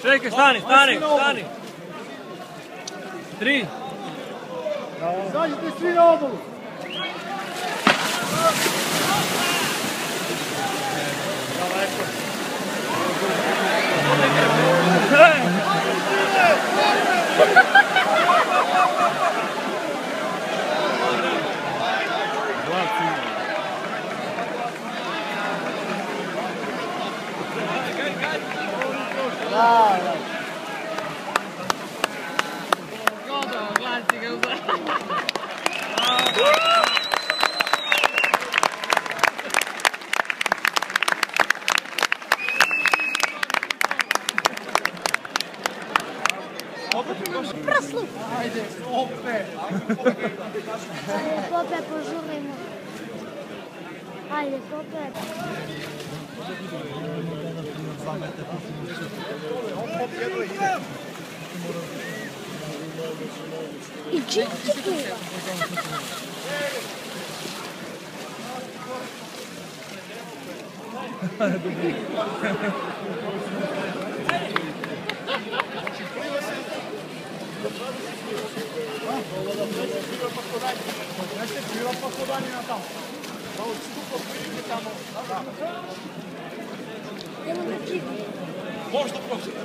Čekaj, stani, stani, stani. 3. Zađite svi na obalu. Praslu! Ajde, opet! Ajde, Pope, požurimo. Ajde, Pope. I činiti pliva.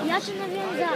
Ja ću navijam za...